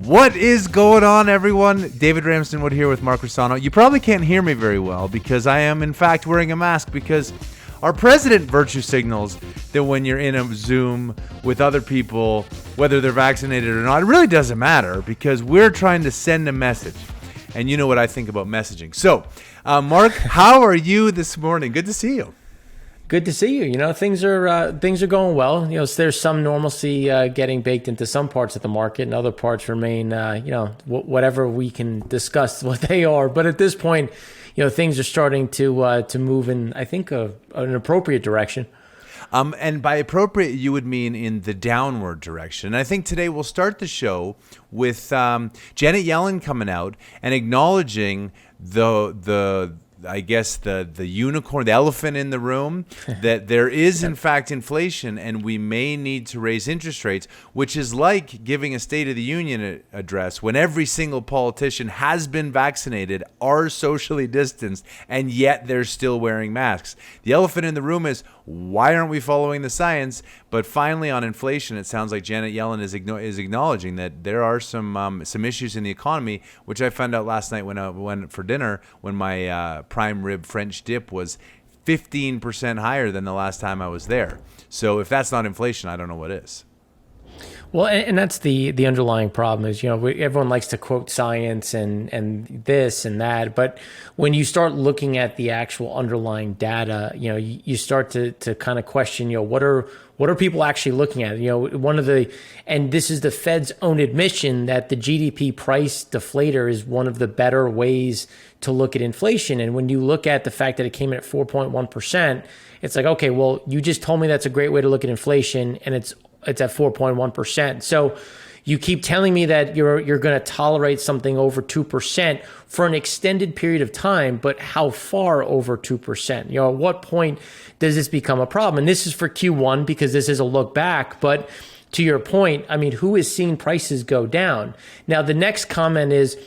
What is going on, everyone? David Ramsden-Wood here with Mark Rossano. You probably can't hear me very well because I am, in fact, wearing a mask because our president virtue signals that when you're in a Zoom with other people, whether they're vaccinated or not, it really doesn't matter because we're trying to send a message. And you know what I think about messaging. So, Mark, how are you this morning? Good to see you. Good to see you. You know, things are going well. You know, there's some normalcy getting baked into some parts of the market, and other parts remain, whatever we can discuss what they are. But at this point, you know, things are starting to move in, I think, an appropriate direction. And by appropriate, you would mean in the downward direction. And I think today we'll start the show with Janet Yellen coming out and acknowledging the unicorn, the elephant in the room, that there is in fact inflation and we may need to raise interest rates, which is like giving a State of the Union address when every single politician has been vaccinated, are socially distanced, and yet they're still wearing masks. The elephant in the room is, why aren't we following the science? But finally on inflation, it sounds like Janet Yellen is acknowledging that there are some issues in the economy, which I found out last night when I went for dinner when my prime rib French dip was 15% higher than the last time I was there. So if that's not inflation, I don't know what is. Well, and that's the underlying problem is, you know, everyone likes to quote science and this and that. But when you start looking at the actual underlying data, you know, you start to kind of question, you know, what are people actually looking at? You know, and this is the Fed's own admission that the GDP price deflator is one of the better ways to look at inflation. And when you look at the fact that it came in at 4.1%, it's like, okay, well, you just told me that's a great way to look at inflation, and it's at 4.1%. So you keep telling me that you're going to tolerate something over 2% for an extended period of time, but how far over 2%? You know, at what point does this become a problem? And this is for Q1 because this is a look back, but to your point, I mean, who has seen prices go down? Now, the next comment is,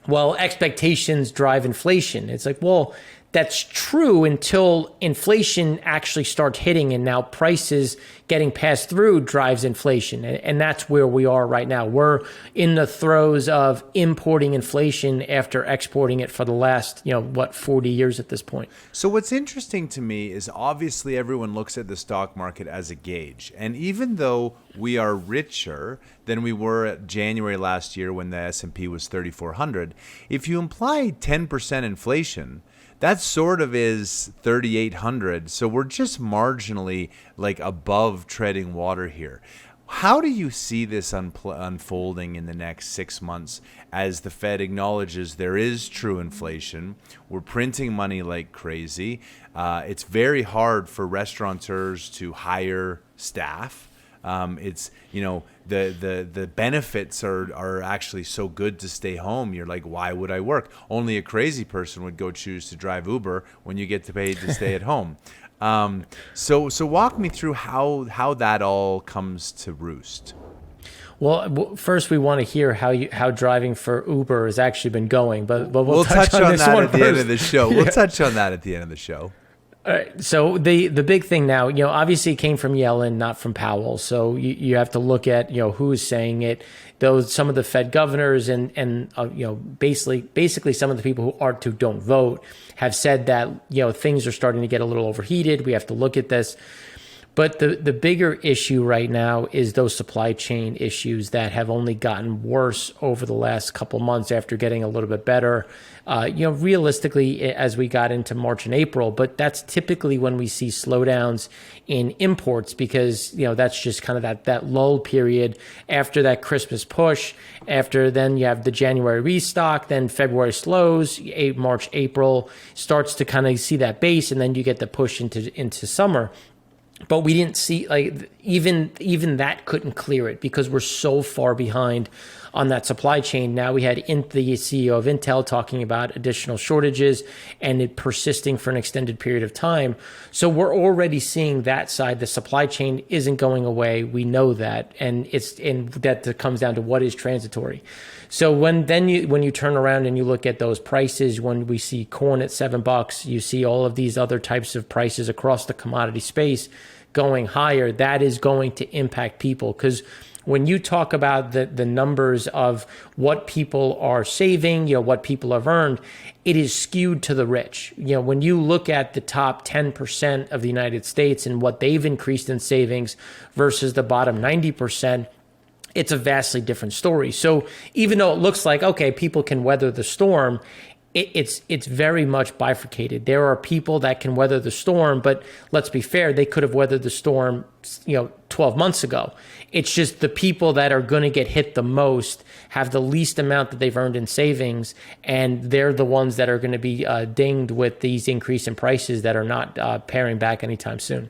well, expectations drive inflation. It's like, well, that's true until inflation actually starts hitting, and now prices getting passed through drives inflation. And that's where we are right now. We're in the throes of importing inflation after exporting it for the last, 40 years at this point. So what's interesting to me is obviously everyone looks at the stock market as a gauge. And even though we are richer than we were at January last year when the S&P was 3,400, if you imply 10% inflation, that sort of is 3,800. So we're just marginally like above treading water here. How do you see this unfolding in the next 6 months as the Fed acknowledges there is true inflation? We're printing money like crazy. It's very hard for restaurateurs to hire staff. It's, the benefits are actually so good to stay home. You're like, why would I work? Only a crazy person would go choose to drive Uber when you get paid to stay at home. So walk me through how that all comes to roost. Well, first we want to hear how driving for Uber has actually been going, but we'll touch on that at the end of the show. Yeah. We'll touch on that at the end of the show. All right. So the big thing now, obviously it came from Yellen, not from Powell. So you have to look at, who is saying it. Some of the Fed governors and basically some of the people who don't vote have said that, things are starting to get a little overheated. We have to look at this. But the bigger issue right now is those supply chain issues that have only gotten worse over the last couple months after getting a little bit better, realistically as we got into March and April. But that's typically when we see slowdowns in imports because, that's just kind of that lull period after that Christmas push. After then you have the January restock, then February slows, March, April starts to kind of see that base, and then you get the push into summer. But we didn't see, even that couldn't clear it because we're so far behind on that supply chain. Now we had the CEO of Intel talking about additional shortages and it persisting for an extended period of time. So we're already seeing that side. The supply chain isn't going away. We know that. And that comes down to what is transitory. So when you turn around and you look at those prices, when we see corn at $7, you see all of these other types of prices across the commodity space going higher, that is going to impact people because when you talk about the numbers of what people are saving, what people have earned, it is skewed to the rich. When you look at the top 10% of the United States and what they've increased in savings versus the bottom 90%, it's a vastly different story. So even though it looks like, okay, people can weather the storm, it's very much bifurcated. There are people that can weather the storm, but let's be fair, they could have weathered the storm, 12 months ago. It's just the people that are going to get hit the most have the least amount that they've earned in savings, and they're the ones that are going to be dinged with these increase in prices that are not paring back anytime soon.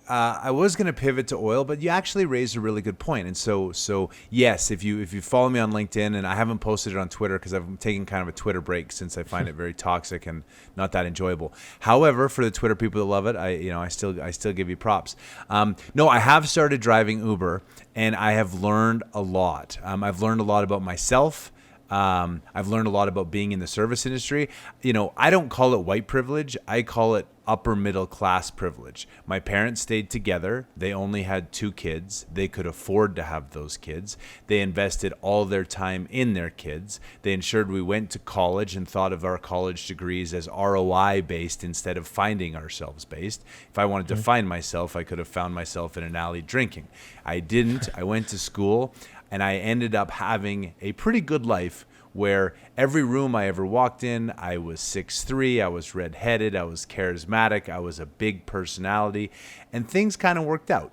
I was going to pivot to oil, but you actually raised a really good point. And so yes, if you follow me on LinkedIn, and I haven't posted it on Twitter because I've taken kind of a Twitter break since I find it very toxic and not that enjoyable. However, for the Twitter people that love it, I still give you props. No, I have started driving Uber, and I have learned a lot. I've learned a lot about myself. I've learned a lot about being in the service industry. I don't call it white privilege. I call it upper middle class privilege. My parents stayed together. They only had 2 kids. They could afford to have those kids. They invested all their time in their kids. They ensured we went to college and thought of our college degrees as ROI based instead of finding ourselves based. If I wanted to find myself, I could have found myself in an alley drinking. I didn't. I went to school, and I ended up having a pretty good life where every room I ever walked in, I was 6'3", I was redheaded, I was charismatic, I was a big personality, and things kind of worked out.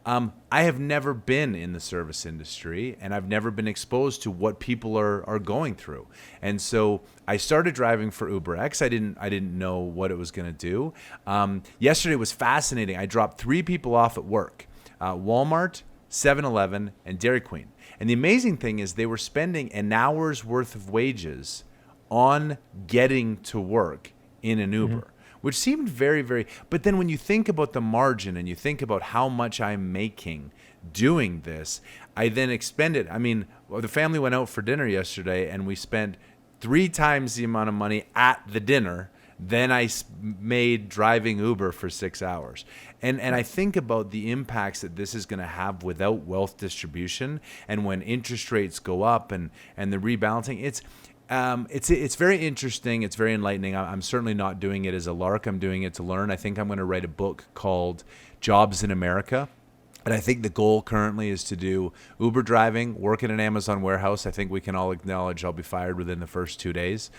I have never been in the service industry, and I've never been exposed to what people are going through. And so I started driving for UberX. I didn't know what it was going to do. Yesterday was fascinating. I dropped 3 people off at work, Walmart, 7-Eleven, and Dairy Queen. And the amazing thing is they were spending an hour's worth of wages on getting to work in an Uber, which seemed very, very, but then when you think about the margin and you think about how much I'm making doing this, I then expended, the family went out for dinner yesterday and we spent 3 times the amount of money at the dinner than I made driving Uber for 6 hours. And I think about the impacts that this is going to have without wealth distribution, and when interest rates go up and the rebalancing. It's very interesting. It's very enlightening. I'm certainly not doing it as a lark. I'm doing it to learn. I think I'm going to write a book called Jobs in America. And I think the goal currently is to do Uber driving, work in an Amazon warehouse. I think we can all acknowledge I'll be fired within the first 2 days.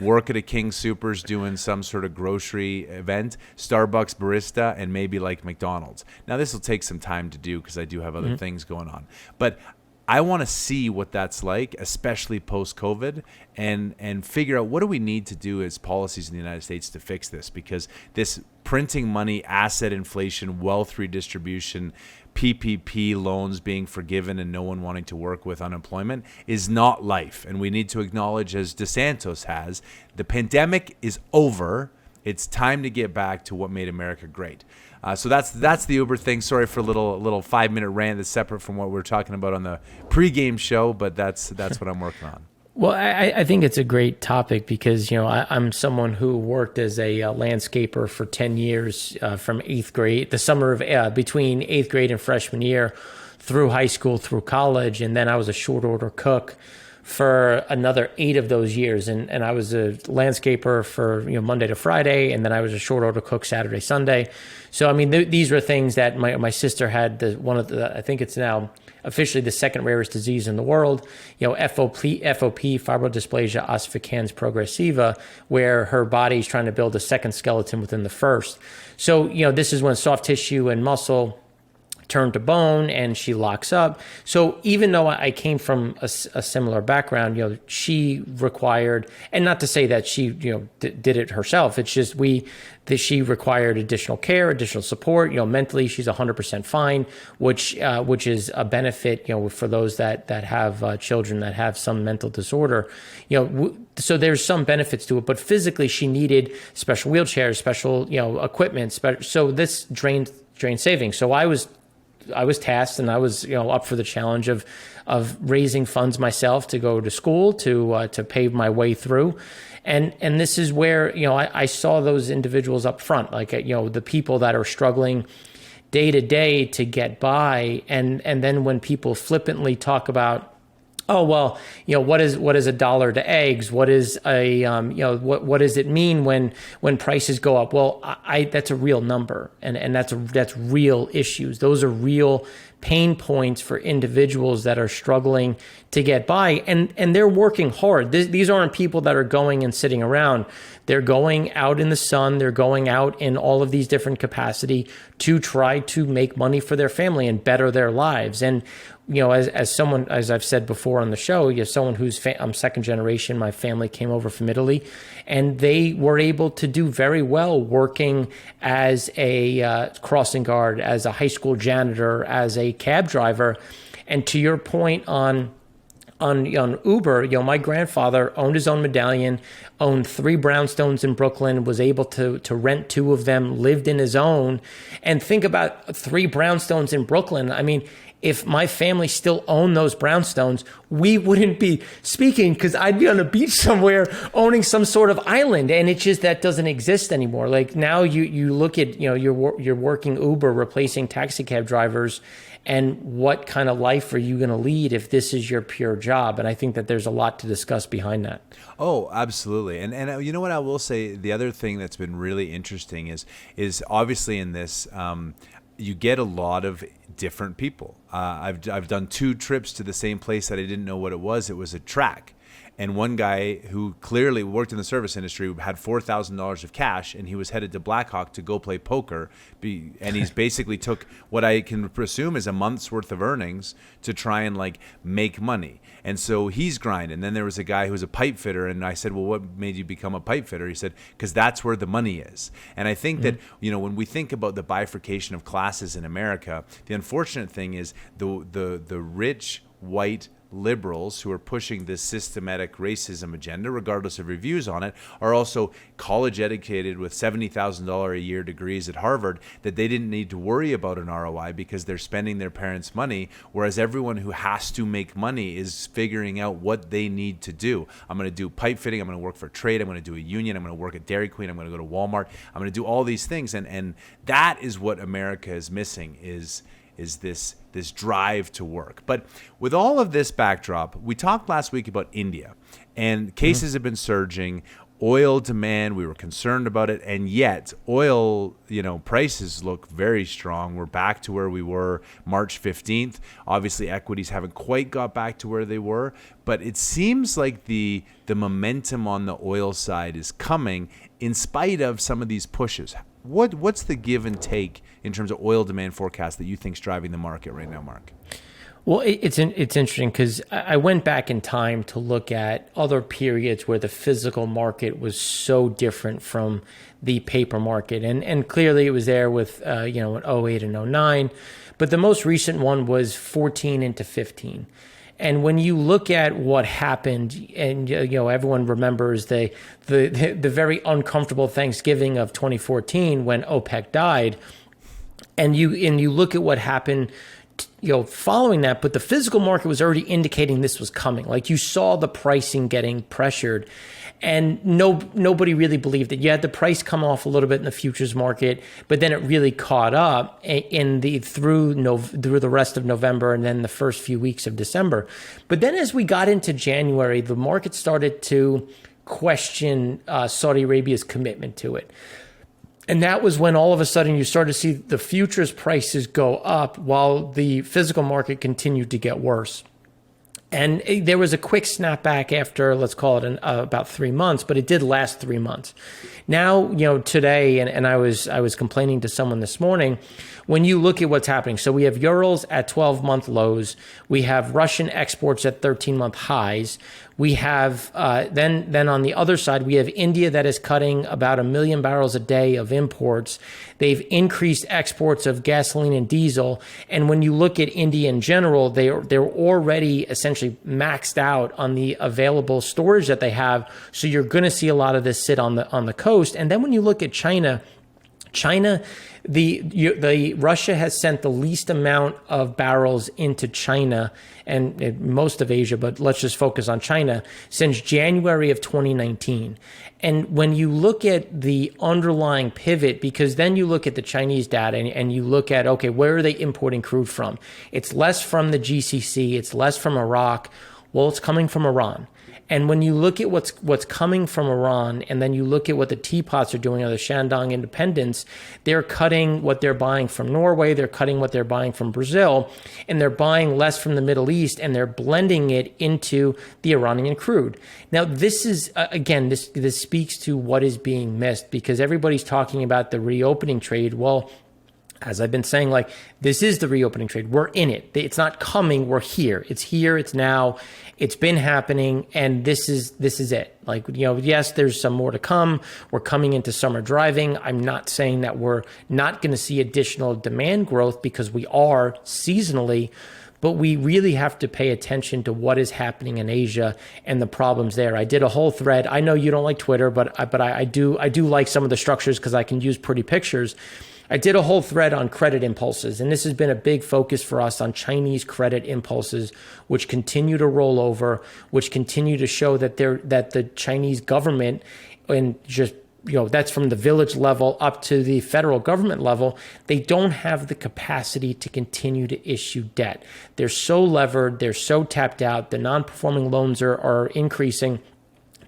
Work at a King Soopers doing some sort of grocery event, Starbucks barista, and maybe like McDonald's. Now, this will take some time to do because I do have other things going on. But I want to see what that's like, especially post-COVID, and figure out what do we need to do as policies in the United States to fix this, because this printing money, asset inflation, wealth redistribution, PPP loans being forgiven and no one wanting to work with unemployment is not life. And we need to acknowledge, as DeSantis has, the pandemic is over. It's time to get back to what made America great. So that's the Uber thing. Sorry for a little 5-minute rant that's separate from what we're talking about on the pregame show, but that's what I'm working on. Well, I think it's a great topic because, I'm someone who worked as a landscaper for 10 years from 8th grade, the summer of between 8th grade and freshman year, through high school, through college, and then I was a short order cook for another 8 of those years. And I was a landscaper for Monday to Friday, and then I was a short order cook Saturday, Sunday. So, these were things that my sister had, I think it's now officially the second rarest disease in the world, FOP, fibrodysplasia ossificans progressiva, where her body's trying to build a second skeleton within the first. So, this is when soft tissue and muscle turn to bone and she locks up. So even though I came from a similar background, she required, and not to say that she, did it herself. It's just that she required additional care, additional support. Mentally she's 100% fine, which is a benefit, for those that have children that have some mental disorder. So there's some benefits to it, but physically she needed special wheelchairs, special, equipment. So this drained savings. So I was tasked, and I was, up for the challenge of raising funds myself to go to school, to pave my way through. And this is where, I saw those individuals up front, like, the people that are struggling day to day to get by. And then when people flippantly talk about, oh, well, what is $1 to eggs? What is what does it mean when prices go up? Well, that's a real number, and that's real issues. Those are real pain points for individuals that are struggling to get by, and they're working hard. These aren't people that are going and sitting around. They're going out in the sun. They're going out in all of these different capacity to try to make money for their family and better their lives. And as someone, as I've said before on the show, someone who's I'm second generation. My family came over from Italy, and they were able to do very well working as a crossing guard, as a high school janitor, as a cab driver. And to your point on Uber, my grandfather owned his own medallion, owned 3 brownstones in Brooklyn, was able to rent 2 of them, lived in his own. And think about 3 brownstones in Brooklyn. I mean, if my family still owned those brownstones, we wouldn't be speaking, because I'd be on a beach somewhere owning some sort of island. And it's just that doesn't exist anymore. Like now you look at, you're working Uber, replacing taxi cab drivers. And what kind of life are you going to lead if this is your pure job? And I think that there's a lot to discuss behind that. Oh, absolutely. And you know what I will say, the other thing that's been really interesting is obviously in this, you get a lot of different people. I've done 2 trips to the same place that I didn't know what it was. It was a track. And one guy who clearly worked in the service industry had $4,000 of cash, and he was headed to Blackhawk to go play poker. And he's basically took what I can presume is a month's worth of earnings to try and make money. And so he's grinding. And then there was a guy who was a pipe fitter, and I said, well, what made you become a pipe fitter? He said, because that's where the money is. And I think that, when we think about the bifurcation of classes in America, the unfortunate thing is the rich white liberals who are pushing this systematic racism agenda, regardless of reviews on it, are also college educated with $70,000 a year degrees at Harvard, that they didn't need to worry about an ROI because they're spending their parents' money, whereas everyone who has to make money is figuring out what they need to do. I'm going to do pipe fitting, I'm going to work for a trade, I'm going to do a union, I'm going to work at Dairy Queen, I'm going to go to Walmart, I'm going to do all these things. And that is what America is missing, is this drive to work. But with all of this backdrop, we talked last week about India, and cases have been surging. Oil demand, we were concerned about it, and yet oil, prices look very strong. We're back to where we were March 15th. Obviously, equities haven't quite got back to where they were, but it seems like the momentum on the oil side is coming in spite of some of these pushes. What's the give and take in terms of oil demand forecast that you think is driving the market right now, Mark? Well, it's interesting because I went back in time to look at other periods where the physical market was so different from the paper market. And clearly it was there with, in 08 and 09. But the most recent one was 14 into 15. And when you look at what happened, and everyone remembers the very uncomfortable Thanksgiving of 2014 when OPEC died, and you look at what happened, following that, but the physical market was already indicating this was coming. Like you saw the pricing getting pressured, and nobody really believed it. You had the price come off a little bit in the futures market, but then it really caught up through the rest of November and then the first few weeks of December. But then as we got into January, the market started to question Saudi Arabia's commitment to it. And that was when all of a sudden you started to see the futures prices go up while the physical market continued to get worse. And there was a quick snapback after, let's call it about 3 months, but it did last 3 months. Now, today, and I was complaining to someone this morning, when you look at what's happening, so we have Urals at 12-month lows, we have Russian exports at 13-month highs, we have then on the other side, we have India that is cutting about 1 million barrels a day of imports. They've increased exports of gasoline and diesel, and when you look at India in general, they're already essentially maxed out on the available storage that they have. So you're going to see a lot of this sit on the coast. And then when you look at China China, the Russia has sent the least amount of barrels into China and most of Asia, but let's just focus on China, since January of 2019. And when you look at the underlying pivot, because then you look at the Chinese data and you look at, okay, where are they importing crude from? It's less from the GCC, it's less from Iraq. Well, it's coming from Iran. And when you look at what's coming from Iran, and then you look at what the teapots are doing, or the Shandong independents, they're cutting what they're buying from Norway, they're cutting what they're buying from Brazil, and they're buying less from the Middle East, and they're blending it into the Iranian crude. Now, this is, again, this speaks to what is being missed, because everybody's talking about the reopening trade. Well, as I've been saying, like, this is the reopening trade. We're in it. It's not coming. We're here. It's here. It's now. It's been happening, and this is it. Like, yes, there's some more to come. We're coming into summer driving. I'm not saying that we're not going to see additional demand growth, because we are seasonally, but we really have to pay attention to what is happening in Asia and the problems there. I did a whole thread. I know you don't like Twitter, but I do like some of the structures because I can use pretty pictures. I did a whole thread on credit impulses, and this has been a big focus for us on Chinese credit impulses, which continue to roll over, which continue to show that the Chinese government, and just that's from the village level up to the federal government level, they don't have the capacity to continue to issue debt. They're so levered, they're so tapped out, the non-performing loans are increasing,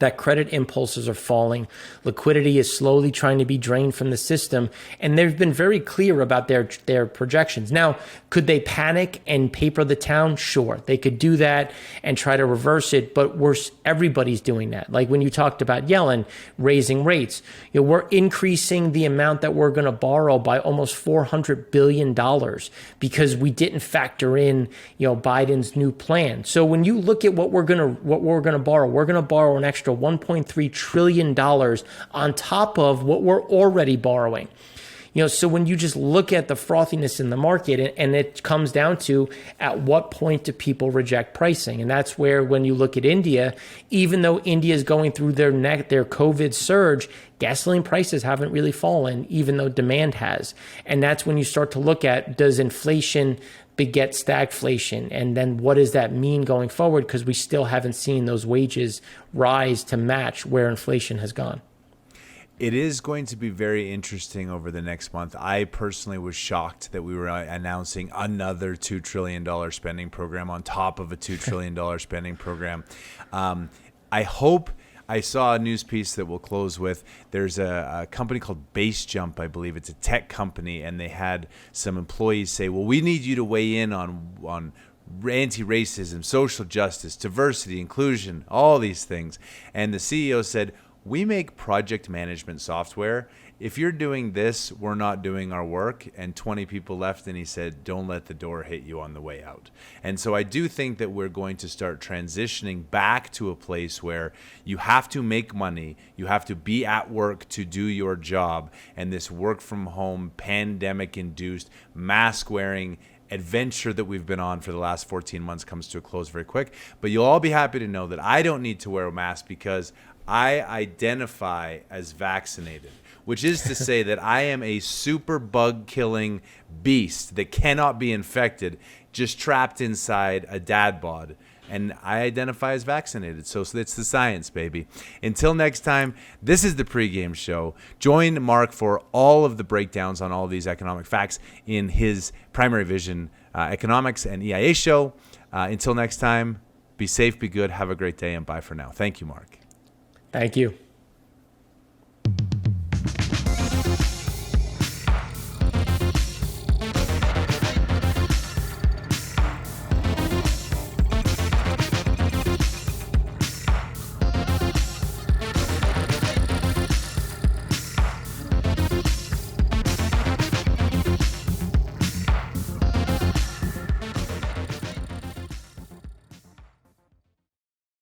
that credit impulses are falling. Liquidity is slowly trying to be drained from the system. And they've been very clear about their projections. Now, could they panic and paper the town? Sure, they could do that and try to reverse it. But everybody's doing that. Like when you talked about Yellen raising rates, we're increasing the amount that we're going to borrow by almost $400 billion because we didn't factor in, Biden's new plan. So when you look at what we're going to borrow an extra $1.3 trillion on top of what we're already borrowing. So when you just look at the frothiness in the market, and it comes down to at what point do people reject pricing? And that's where, when you look at India, even though India is going through their COVID surge, gasoline prices haven't really fallen, even though demand has. And that's when you start to look at, does inflation beget stagflation? And then what does that mean going forward? Because we still haven't seen those wages rise to match where inflation has gone. It is going to be very interesting over the next month. I personally was shocked that we were announcing another $2 trillion spending program on top of a $2 trillion spending program. I hope. I saw a news piece that we'll close with. There's a company called Base Jump, I believe. It's a tech company, and they had some employees say, well, we need you to weigh in on anti-racism, social justice, diversity, inclusion, all these things. And the CEO said, we make project management software. If you're doing this, we're not doing our work. And 20 people left, and he said, don't let the door hit you on the way out. And so I do think that we're going to start transitioning back to a place where you have to make money, you have to be at work to do your job, and this work from home, pandemic-induced, mask-wearing adventure that we've been on for the last 14 months comes to a close very quick. But you'll all be happy to know that I don't need to wear a mask because I identify as vaccinated, which is to say that I am a super bug-killing beast that cannot be infected, just trapped inside a dad bod. And I identify as vaccinated. So it's the science, baby. Until next time, this is the pregame show. Join Mark for all of the breakdowns on all of these economic facts in his Primary Vision Economics and EIA show. Until next time, be safe, be good, have a great day, and bye for now. Thank you, Mark. Thank you.